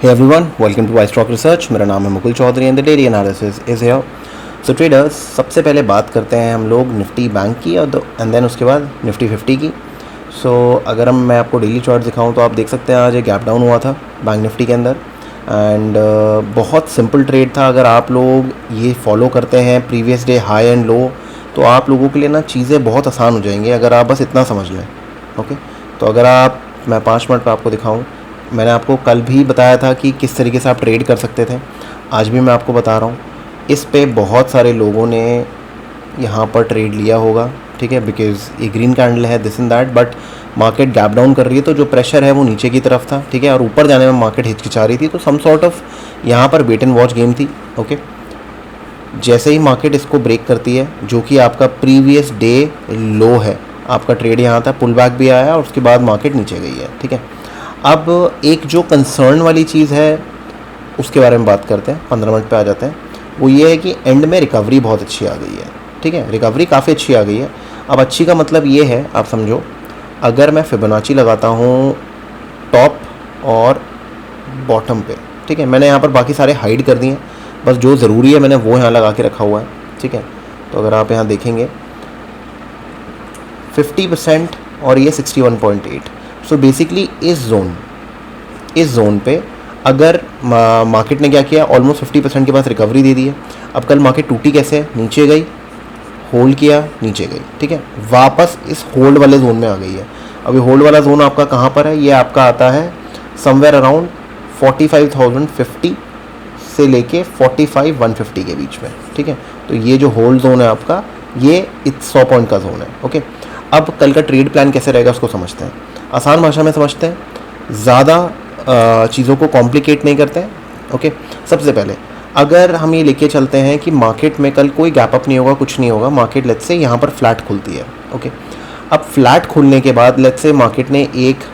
Hey everyone, welcome to iStock Research. मेरा नाम है Mukul Chaudhary and the daily analysis is here. So traders, सबसे पहले बात करते हैं हम लोग निफ्टी बैंक की और एंड देन उसके बाद निफ्टी 50 की. अगर मैं आपको डेली चार्ट दिखाऊं तो आप देख सकते हैं आज एक गैप डाउन हुआ था बैंक निफ्टी के अंदर एंड बहुत सिंपल ट्रेड था. अगर आप लोग ये फॉलो करते हैं previous day high and low तो आप लोगों के लिए ना चीज़ें बहुत आसान हो जाएंगी अगर आप बस इतना समझ लें. ओके, तो अगर मैं 5 मिनट पर आपको दिखाऊँ, मैंने आपको कल भी बताया था कि किस तरीके से आप ट्रेड कर सकते थे. आज भी मैं आपको बता रहा हूँ. इस पे बहुत सारे लोगों ने यहाँ पर ट्रेड लिया होगा, ठीक है, बिकॉज़ ये ग्रीन कैंडल है this and that, but market gap down कर रही है तो जो प्रेशर है वो नीचे की तरफ था, ठीक है, और ऊपर जाने में मार्केट हिचकिचा रही थी. तो सम सॉर्ट ऑफ यहाँ पर वेट एंड वॉच गेम थी. ओके, जैसे ही मार्केट इसको ब्रेक करती है जो कि आपका प्रीवियस डे लो है, आपका ट्रेड यहाँ था, पुल बैक भी आया और उसके बाद मार्केट नीचे गई है. ठीक है, अब एक जो कंसर्न वाली चीज़ है उसके बारे में बात करते हैं. 15 मिनट पे आ जाते हैं. वो ये है कि एंड में रिकवरी बहुत अच्छी आ गई है. ठीक है, रिकवरी काफ़ी अच्छी आ गई है. अब अच्छी का मतलब ये है, आप समझो, अगर मैं फिबोनाची लगाता हूँ टॉप और बॉटम पे, ठीक है, मैंने यहाँ पर बाकी सारे हाइड कर दिए हैं, बस जो ज़रूरी है मैंने वो यहाँ लगा के रखा हुआ है. ठीक है, तो अगर आप यहाँ देखेंगे 50% और ये 61.8. सो बेसिकली इस जोन पे अगर मार्केट ने क्या किया, ऑलमोस्ट 50% के पास रिकवरी दे दी है. अब कल मार्केट टूटी कैसे है, नीचे गई, होल्ड किया, नीचे गई, ठीक है, वापस इस होल्ड वाले जोन में आ गई है. अभी होल्ड वाला जोन आपका कहाँ पर है, ये आपका आता है समवेयर अराउंड 45,050 से लेके 45,150 के बीच में. ठीक है, तो ये जो होल्ड जोन है आपका, ये 100 पॉइंट का जोन है. ओके, अब कल का ट्रेड प्लान कैसे रहेगा उसको समझते हैं. आसान भाषा में समझते हैं, ज़्यादा चीज़ों को कॉम्प्लिकेट नहीं करते हैं. ओके, सबसे पहले अगर हम ये लेके चलते हैं कि मार्केट में कल कोई गैप अप नहीं होगा, कुछ नहीं होगा, मार्केट लेट्स से यहाँ पर फ्लैट खुलती है. ओके, अब फ्लैट खुलने के बाद लेट्स से मार्केट ने एक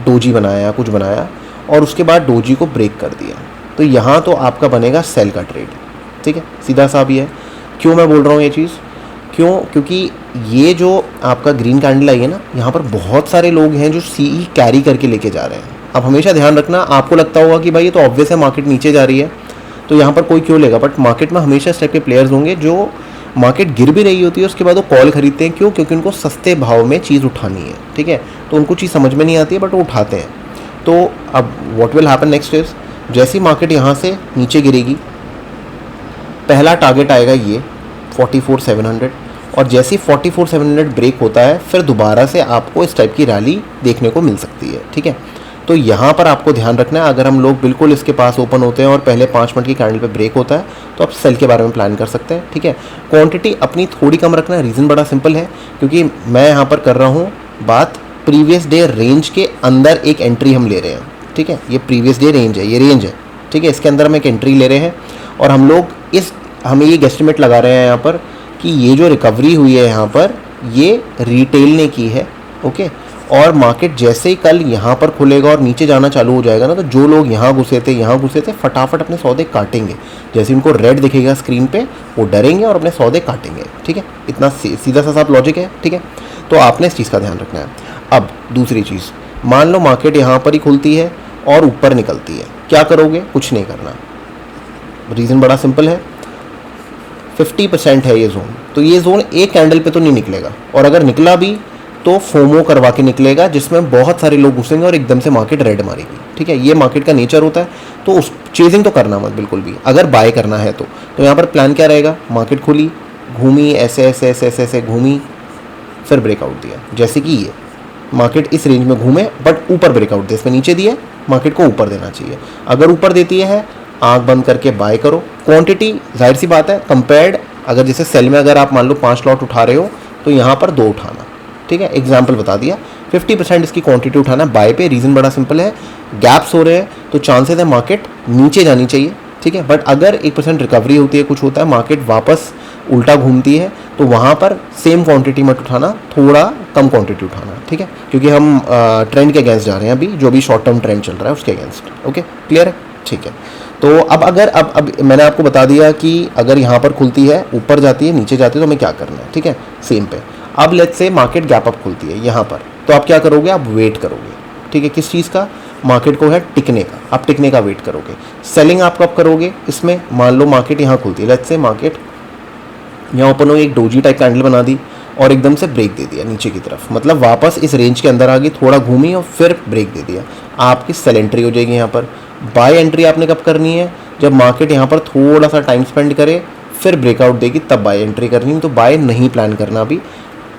डोजी बनाया, कुछ बनाया और उसके बाद डोजी को ब्रेक कर दिया, तो यहाँ तो आपका बनेगा सेल का ट्रेड. ठीक है, सीधा सा भी है. क्यों मैं बोल रहा हूँ ये चीज़, क्योंकि ये जो आपका ग्रीन कैंडल आई है ना, यहाँ पर बहुत सारे लोग हैं जो सीई कैरी करके लेके जा रहे हैं. अब हमेशा ध्यान रखना, आपको लगता होगा कि भाई ये तो ऑब्वियस है मार्केट नीचे जा रही है तो यहाँ पर कोई क्यों लेगा, बट मार्केट में हमेशा इस टाइप के प्लेयर्स होंगे जो मार्केट गिर भी रही होती है उसके बाद वो कॉल खरीदते हैं. क्यों? क्योंकि उनको सस्ते भाव में चीज़ उठानी है. ठीक है, तो उनको चीज़ समझ में नहीं आती है बट वो उठाते हैं. तो अब what will happen next is, जैसी मार्केट यहाँ से नीचे गिरेगी, पहला टारगेट आएगा ये 44,700 और जैसे 44,700 ब्रेक होता है फिर दोबारा से आपको इस टाइप की रैली देखने को मिल सकती है. ठीक है, तो यहाँ पर आपको ध्यान रखना है, अगर हम लोग बिल्कुल इसके पास ओपन होते हैं और पहले 5 मिनट की कैंडल पे ब्रेक होता है तो आप सेल के बारे में प्लान कर सकते हैं. ठीक है, क्वांटिटी अपनी थोड़ी कम रखना है. रीज़न बड़ा सिंपल है, क्योंकि मैं यहाँ पर कर रहा हूँ बात प्रीवियस डे रेंज के अंदर एक एंट्री हम ले रहे हैं. ठीक है, ये प्रीवियस डे रेंज है, ये रेंज है. ठीक है, इसके अंदर हम एक एंट्री ले रहे हैं और हम लोग हमें ये गेस्टिमेट लगा रहे हैं यहाँ पर कि ये जो रिकवरी हुई है यहाँ पर ये रिटेल ने की है. ओके, और मार्केट जैसे ही कल यहाँ पर खुलेगा और नीचे जाना चालू हो जाएगा ना, तो जो लोग यहाँ घुसे थे फटाफट अपने सौदे काटेंगे. जैसे उनको रेड दिखेगा स्क्रीन पे वो डरेंगे और अपने सौदे काटेंगे. ठीक है, इतना सीधा सा साफ लॉजिक है. ठीक है, तो आपने इस चीज़ का ध्यान रखना है. अब दूसरी चीज़, मान लो मार्केट यहाँ पर ही खुलती है और ऊपर निकलती है, क्या करोगे? कुछ नहीं करना. रीज़न बड़ा सिंपल है, 50% है ये जोन, तो ये जोन एक कैंडल पे तो नहीं निकलेगा और अगर निकला भी तो फोमो करवा के निकलेगा जिसमें बहुत सारे लोग घुसेंगे और एकदम से मार्केट रेड मारेगी. ठीक है, ये मार्केट का नेचर होता है. तो उस चेजिंग तो करना मत बिल्कुल भी, अगर बाय करना है तो यहाँ पर प्लान क्या रहेगा, मार्केट खुली, घूमी, ऐसे घूमी, फिर ब्रेकआउट दिया. जैसे कि ये मार्केट इस रेंज में घूमे बट ऊपर ब्रेकआउट दे, इसमें नीचे दिया, मार्केट को ऊपर देना चाहिए. अगर ऊपर देती है आंख बंद करके बाय करो. क्वांटिटी जाहिर सी बात है कंपेयर्ड, अगर जैसे सेल में अगर आप मान लो 5 लॉट उठा रहे हो तो यहाँ पर 2 उठाना. ठीक है, एग्जाम्पल बता दिया. 50% इसकी क्वांटिटी उठाना बाय पे. रीज़न बड़ा सिंपल है, गैप्स हो रहे हैं तो चांसेस है मार्केट नीचे जानी चाहिए. ठीक है, बट अगर 1% रिकवरी होती है, कुछ होता है, मार्केट वापस उल्टा घूमती है, तो वहाँ पर सेम क्वांटिटी मत उठाना, थोड़ा कम क्वांटिटी उठाना. ठीक है, क्योंकि हम ट्रेंड के अगेंस्ट जा रहे हैं, अभी जो भी शॉर्ट टर्म ट्रेंड चल रहा है उसके अगेंस्ट. ओके, क्लियर है. ठीक है, तो अब मैंने आपको बता दिया कि अगर यहाँ पर खुलती है, ऊपर जाती है, नीचे जाती है तो हमें क्या करना है. ठीक है, सेम पे. अब let's say market gap up खुलती है यहाँ पर, तो आप क्या करोगे, आप वेट करोगे. ठीक है, किस चीज़ का, मार्केट को है टिकने का, आप टिकने का वेट करोगे। सेलिंग आप कब करोगे इसमें, मान लो मार्केट यहाँ खुलती है, लेट्स से मार्केट यहाँ ओपन हो, एक डोजी टाइप कैंडल बना दी और एकदम से ब्रेक दे दिया नीचे की तरफ, मतलब वापस इस रेंज के अंदर आ गई, थोड़ा घूमी और फिर ब्रेक दे दिया, आपकी सेल एंट्री हो जाएगी। यहाँ पर बाय एंट्री आपने कब करनी है, जब मार्केट यहाँ पर थोड़ा सा टाइम स्पेंड करे फिर ब्रेकआउट देगी तब बाय एंट्री करनी है। तो बाय नहीं प्लान करना अभी।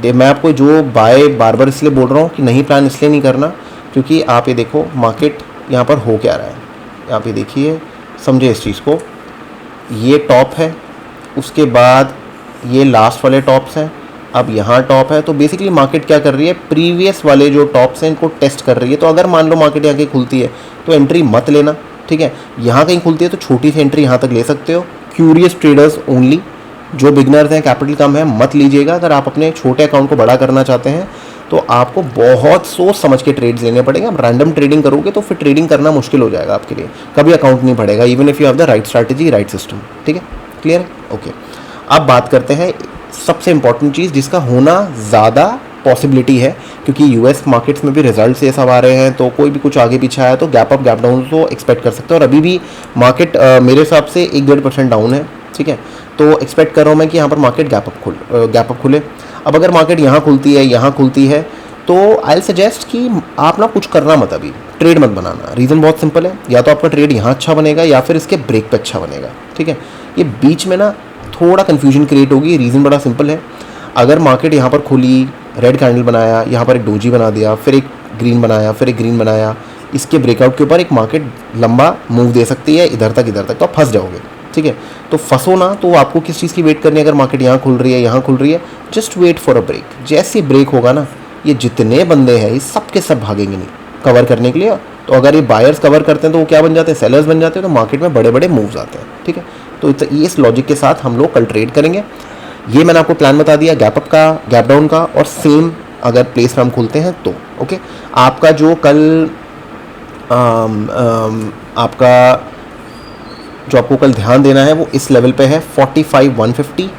मैं आपको जो बाय बार बार इसलिए बोल रहा हूँ कि नहीं प्लान इसलिए नहीं करना क्योंकि आप ये देखो मार्केट यहाँ पर हो क्या रहा है, आप ये देखिए, समझे इस चीज़ को। ये टॉप है, उसके बाद ये लास्ट वाले टॉप्स हैं, अब यहाँ टॉप है। तो बेसिकली मार्केट क्या कर रही है, प्रीवियस वाले जो टॉप्स हैं इनको टेस्ट कर रही है। तो अगर मान लो मार्केट यहाँ की खुलती है तो एंट्री मत लेना, ठीक है। यहाँ कहीं खुलती है तो छोटी सी एंट्री यहाँ तक ले सकते हो, क्यूरियस ट्रेडर्स ओनली, जो बिगनर्स हैं, कैपिटल कम है, मत लीजिएगा। अगर आप अपने छोटे अकाउंट को बड़ा करना चाहते हैं तो आपको बहुत सोच समझ के ट्रेड्स लेने पड़ेंगे। आप रैंडम ट्रेडिंग करोगे तो फिर ट्रेडिंग करना मुश्किल हो जाएगा आपके लिए, कभी अकाउंट नहीं बढ़ेगा, even if you have the right strategy, right system, ठीक है, क्लियर है, ओके। अब बात करते हैं सबसे इंपॉर्टेंट चीज़ जिसका होना ज़्यादा पॉसिबिलिटी है, क्योंकि यूएस मार्केट्स में भी रिजल्ट्स ये सब आ रहे हैं, तो कोई भी कुछ आगे पीछे आया तो गैप अप गैप डाउन तो एक्सपेक्ट कर सकते हैं। और अभी भी मार्केट मेरे हिसाब से 1-1.5% डाउन है, ठीक है। तो एक्सपेक्ट कर रहा हूँ मैं कि यहाँ पर मार्केट गैप अप खुले। अब अगर मार्केट यहाँ खुलती है, यहाँ खुलती है, तो आई विल सजेस्ट कि आप ना कुछ करना मत, अभी ट्रेड मत बनाना। रीज़न बहुत सिंपल है, या तो आपका ट्रेड यहाँ अच्छा बनेगा या फिर इसके ब्रेक पे अच्छा बनेगा, ठीक है। ये बीच में ना थोड़ा कन्फ्यूजन क्रिएट होगी। रीज़न बड़ा सिंपल है, अगर मार्केट यहाँ पर खुली, रेड कैंडल बनाया, यहाँ पर एक डोजी बना दिया, फिर एक ग्रीन बनाया, फिर एक ग्रीन बनाया, इसके ब्रेकआउट के ऊपर एक मार्केट लंबा मूव दे सकती है इधर तक, तो आप फंस जाओगे, ठीक है। तो फंसो ना, तो आपको किस चीज़ की वेट करनी है, अगर मार्केट यहाँ खुल रही है, यहाँ खुल रही है, just wait for a break. जैसे ब्रेक होगा ना, ये जितने बंदे हैं ये सब के सब भागेंगे नहीं कवर करने के लिए। तो अगर ये बायर्स कवर करते हैं तो वो क्या बन जाते हैं, सेलर्स बन जाते हैं, तो मार्केट में बड़े बड़े मूव्स आते हैं, ठीक है। तो इस लॉजिक के साथ हम लोग कल ट्रेड करेंगे। ये मैंने आपको प्लान बता दिया, गैप अप का, गैप डाउन का, और सेम अगर प्लेस में हम खुलते हैं तो ओके। आपका जो कल आपको कल ध्यान देना है वो इस लेवल पे है 45,150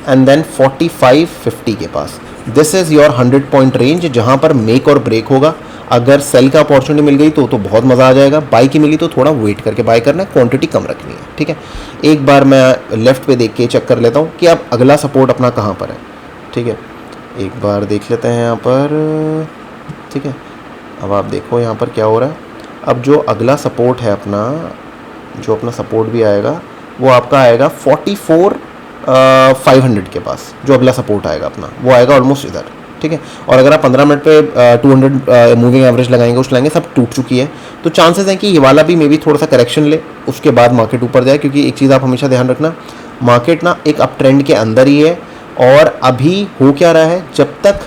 एंड देन 45,50 के पास। This is your 100 point range जहाँ पर मेक और ब्रेक होगा। अगर सेल का अपॉर्चुनिटी मिल गई तो बहुत मज़ा आ जाएगा, बाई की मिली तो थोड़ा वेट करके बाय करना है, क्वांटिटी कम रखनी है, ठीक है। एक बार मैं लेफ़्ट पे देख के चेक कर लेता हूँ कि अब अगला सपोर्ट अपना कहाँ पर है, ठीक है। एक बार देख लेते हैं यहाँ पर, ठीक है। अब आप देखो यहाँ पर क्या हो रहा है। अब जो अगला सपोर्ट है अपना, जो अपना सपोर्ट भी आएगा वो आपका आएगा 44,500 के पास। जो अगला सपोर्ट आएगा अपना वो आएगा ऑलमोस्ट इधर, ठीक है। और अगर आप 15 मिनट पे 200 मूविंग एवरेज लगाएंगे, उस लगाएंगे, सब टूट चुकी है, तो चांसेस हैं कि ये वाला भी मे बी थोड़ा सा करेक्शन ले, उसके बाद मार्केट ऊपर जाए। क्योंकि एक चीज़ आप हमेशा ध्यान रखना, मार्केट ना एक अप ट्रेंड के अंदर ही है, और अभी हो क्या रहा है, जब तक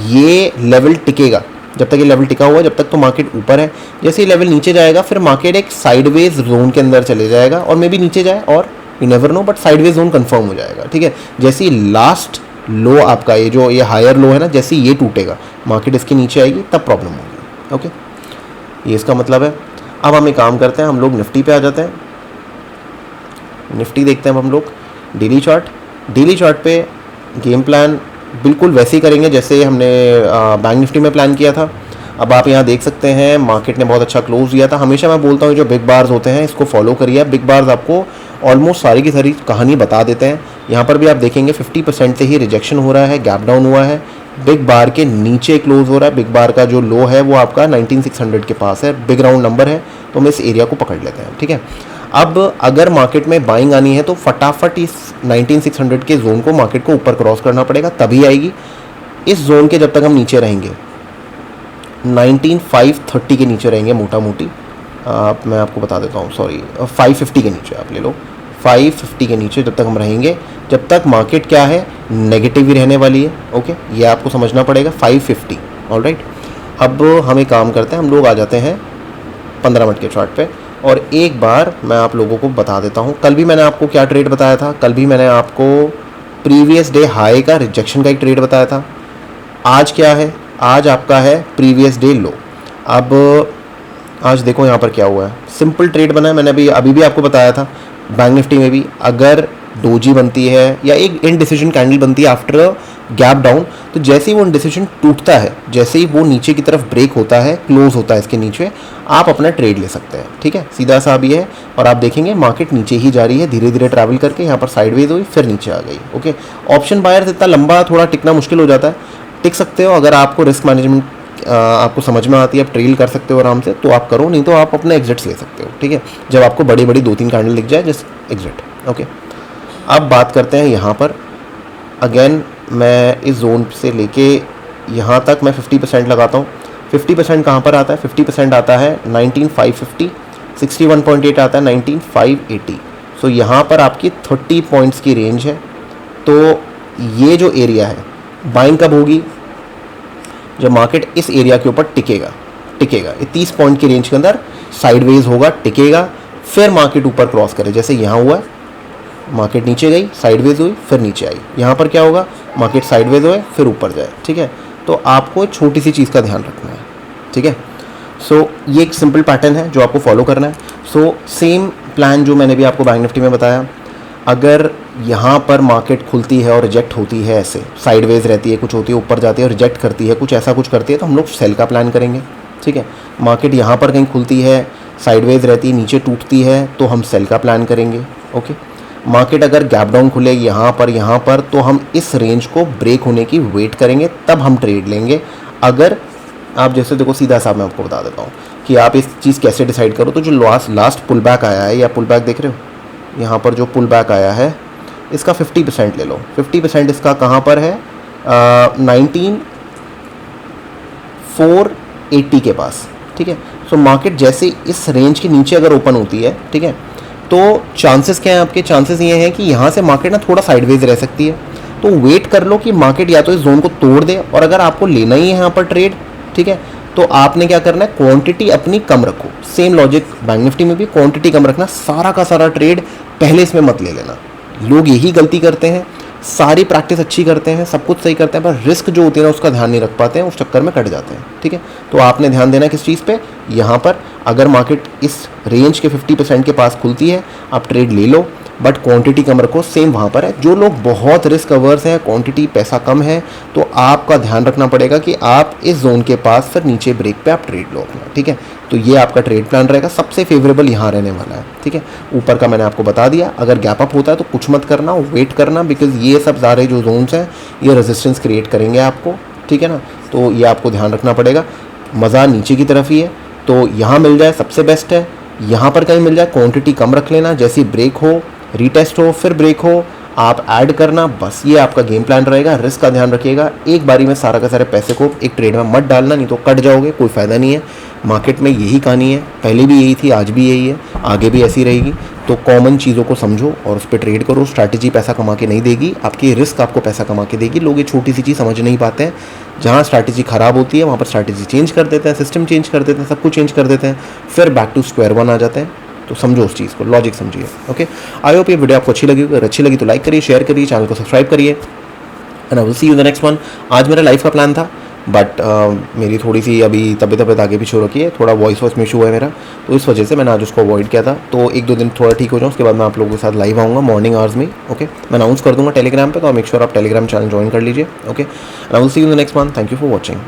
ये लेवल टिकेगा, जब तक ये लेवल टिका हुआ है, जब तक तो मार्केट ऊपर है। जैसे ये लेवल नीचे जाएगा फिर मार्केट एक साइडवेज जोन के अंदर चले जाएगा, और मे बी नीचे जाए, और you never know, but sideways zone confirm हो जाएगा, ठीक है। जैसे ही लास्ट लो आपका ये हायर लो है ना, जैसे ये टूटेगा, मार्केट इसके नीचे आएगी, तब प्रॉब्लम होगी, ओके। ये इसका मतलब है। अब हम एक काम करते हैं, हम लोग निफ्टी पे आ जाते हैं। निफ्टी देखते हैं अब हम लोग डेली चार्ट पे गेम प्लान बिल्कुल वैसे ही करेंगे जैसे हमने बैंक निफ्टी में प्लान किया था। अब आप यहाँ देख सकते हैं मार्केट ने बहुत अच्छा क्लोज दिया था। हमेशा मैं बोलता हूँ जो बिग बार्स होते हैं इसको फॉलो करिए। बिग बार्स आपको ऑलमोस्ट सारी की सारी कहानी बता देते हैं। यहाँ पर भी आप देखेंगे 50% से ही रिजेक्शन हो रहा है, गैप डाउन हुआ है, बिग बार के नीचे क्लोज हो रहा है। बिग बार का जो लो है वो आपका 19,600 के पास है, बिग राउंड नंबर है, तो हम इस एरिया को पकड़ लेते हैं, ठीक है। अब अगर मार्केट में बाइंग आनी है तो फटाफट इस 19,600 के जोन को मार्केट को ऊपर क्रॉस करना पड़ेगा, तभी आएगी। इस जोन के जब तक हम नीचे रहेंगे 19,530 के नीचे रहेंगे मोटा मोटी, मैं आपको बता देता हूँ, सॉरी 550 के नीचे आप ले लो, 550 के नीचे जब तक हम रहेंगे, जब तक मार्केट क्या है नेगेटिव ही रहने वाली है, ओके, ये आपको समझना पड़ेगा। 550 ऑलराइट। अब हम एक काम करते हैं, हम लोग आ जाते हैं 15 मिनट के चार्ट पे, और एक बार मैं आप लोगों को बता देता हूँ। कल भी मैंने आपको क्या ट्रेड बताया था, कल भी मैंने आपको प्रीवियस डे हाई का रिजेक्शन का एक ट्रेड बताया था। आज क्या है, आज आपका है प्रीवियस डे लो। अब आज देखो यहाँ पर क्या हुआ है, सिंपल ट्रेड बना है। मैंने अभी भी आपको बताया था बैंक निफ्टी में भी, अगर डोजी बनती है या एक इनडिसिजन कैंडल बनती है आफ्टर गैप डाउन, तो जैसे ही वो इनडिसिजन टूटता है, जैसे ही वो नीचे की तरफ ब्रेक होता है, क्लोज होता है इसके नीचे, आप अपना ट्रेड ले सकते हैं। ठीक है, सीधा सा भी है और आप देखेंगे मार्केट नीचे ही जा रही है धीरे धीरे ट्रैवल करके, यहाँ पर साइडवेज हुई फिर नीचे आ गई। ओके, ऑप्शन बायर्स इतना लंबा थोड़ा टिकना मुश्किल हो जाता है, टिक सकते हो अगर आपको रिस्क मैनेजमेंट आपको समझ में आती है, आप ट्रेल कर सकते हो आराम से, तो आप करो, नहीं तो आप अपने एग्जिट्स ले सकते हो। ठीक है, जब आपको बड़ी बड़ी 2-3 कैंडल दिख जाए जस्ट एग्जिट। ओके, अब बात करते हैं यहाँ पर। अगेन मैं इस जोन से लेके यहाँ तक मैं 50% लगाता हूँ। 50% कहाँ पर आता है? 50% आता है 19,550, 61.8 आता है 19,580। सो यहाँ पर आपकी 30 पॉइंट्स की रेंज है। तो ये जो एरिया है, बाइंग कब होगी? जब मार्केट इस एरिया के ऊपर टिकेगा। ये 30 पॉइंट की रेंज के अंदर साइडवेज होगा, टिकेगा, फिर मार्केट ऊपर क्रॉस करे, जैसे यहाँ हुआ है, मार्केट नीचे गई, साइडवेज हुई, फिर नीचे आई। यहाँ पर क्या होगा? मार्केट साइडवेज हुए फिर ऊपर जाए। ठीक है, तो आपको एक छोटी सी चीज़ का ध्यान रखना है। ठीक है, सो ये एक सिंपल पैटर्न है जो आपको फॉलो करना है। सो सेम प्लान जो मैंने भी आपको बैंक निफ्टी में बताया, अगर यहाँ पर मार्केट खुलती है और रिजेक्ट होती है, ऐसे साइडवेज रहती है, कुछ होती है ऊपर जाती है और रिजेक्ट करती है, कुछ ऐसा कुछ करती है, तो हम लोग सेल का प्लान करेंगे। ठीक है, मार्केट यहाँ पर कहीं खुलती है, साइडवेज रहती है, नीचे टूटती है, तो हम सेल का प्लान करेंगे। ओके, मार्केट अगर गैप डाउन खुले यहाँ पर, तो हम इस रेंज को ब्रेक होने की वेट करेंगे, तब हम ट्रेड लेंगे। अगर आप जैसे देखो, सीधा सा मैं आपको बता देता हूँ कि आप इस चीज़ कैसे डिसाइड करो। तो जो लास्ट पुल बैक आया है, या पुल बैक देख रहे हो, यहाँ पर जो पुल बैक आया है, इसका 50% ले लो। 50% इसका कहाँ पर है? 19,480 के पास। ठीक है, सो मार्केट जैसे इस रेंज के नीचे अगर ओपन होती है, ठीक है, तो चांसेस क्या हैं आपके? चांसेस ये हैं कि यहाँ से मार्केट ना थोड़ा साइडवेज रह सकती है। तो वेट कर लो कि मार्केट या तो इस जोन को तोड़ दे, और अगर आपको लेना ही है यहाँ पर ट्रेड, ठीक है, तो आपने क्या करना है? क्वांटिटी अपनी कम रखो। सेम लॉजिक बैंक निफ्टी में भी, क्वांटिटी कम रखना, सारा का सारा ट्रेड पहले इसमें मत ले लेना। लोग यही गलती करते हैं, सारी प्रैक्टिस अच्छी करते हैं, सब कुछ सही करते हैं, पर रिस्क जो होती है ना उसका ध्यान नहीं रख पाते हैं, उस चक्कर में कट जाते हैं। ठीक है, तो आपने ध्यान देना है किस चीज़ पे? यहाँ पर अगर मार्केट इस रेंज के 50% के पास खुलती है, आप ट्रेड ले लो, बट क्वांटिटी कम रखो। सेम वहाँ पर है, जो लोग बहुत रिस्क अवर्स हैं, क्वांटिटी पैसा कम है, तो आपका ध्यान रखना पड़ेगा कि आप इस जोन के पास फिर नीचे ब्रेक पे आप ट्रेड लो अपना। ठीक है, तो ये आपका ट्रेड प्लान रहेगा, सबसे फेवरेबल यहाँ रहने वाला है। ठीक है, ऊपर का मैंने आपको बता दिया। अगर गैप अप होता है तो कुछ मत करना, वेट करना, बिकॉज ये सब सारे जो जोन्स हैं ये रेजिस्टेंस क्रिएट करेंगे आपको। ठीक है ना, तो ये आपको ध्यान रखना पड़ेगा। मज़ा नीचे की तरफ ही है, तो यहाँ मिल जाए सबसे बेस्ट है। यहाँ पर कहीं मिल जाए, क्वांटिटी कम रख लेना, जैसी ब्रेक हो, रीटेस्ट हो, फिर ब्रेक हो, आप ऐड करना, बस ये आपका गेम प्लान रहेगा। रिस्क का ध्यान रखिएगा, एक बारी में सारा का सारे पैसे को एक ट्रेड में मत डालना, नहीं तो कट जाओगे, कोई फ़ायदा नहीं है। मार्केट में यही कहानी है, पहले भी यही थी, आज भी यही है, आगे भी ऐसी रहेगी। तो कॉमन चीज़ों को समझो और उस पर ट्रेड करो। स्ट्रैटेजी पैसा कमा के नहीं देगी, आपकी रिस्क आपको पैसा कमा के देगी। लोग ये छोटी सी चीज़ समझ नहीं पाते हैं। जहाँ स्ट्रैटेजी ख़राब होती है वहाँ पर स्ट्रैटेजी चेंज कर देते हैं, सिस्टम चेंज कर देते हैं, सब कुछ चेंज कर देते हैं, फिर बैक टू स्क्वायर वन आ जाते हैं। तो समझो उस चीज़ को, लॉजिक समझिए। ओके, आई होप ये वीडियो आपको अच्छी लगी। अगर अच्छी लगी तो लाइक करिए, शेयर करिए, चैनल को सब्सक्राइब करिए, and I will see you the next one. आज मेरा लाइफ का प्लान था, बट मेरी थोड़ी सी अभी तबीयत आगे पीछे हो रखी है, थोड़ा वॉइस में इशू है मेरा, तो इस वजह से मैंने आज उसको अवॉइड किया था। तो 1-2 दिन थोड़ा ठीक हो जाऊँ, उसके बाद मैं आप लोगों के साथ लाइव आऊँगा मॉर्निंग आवर्स में। ओके, मैं अनाउंस कर दूँगा टेलीग्राम पे, तो मेक श्योर आप टेलीग्राम चैनल ज्वाइन कर लीजिए। Okay, and I will see you the next one. Thank you for watching.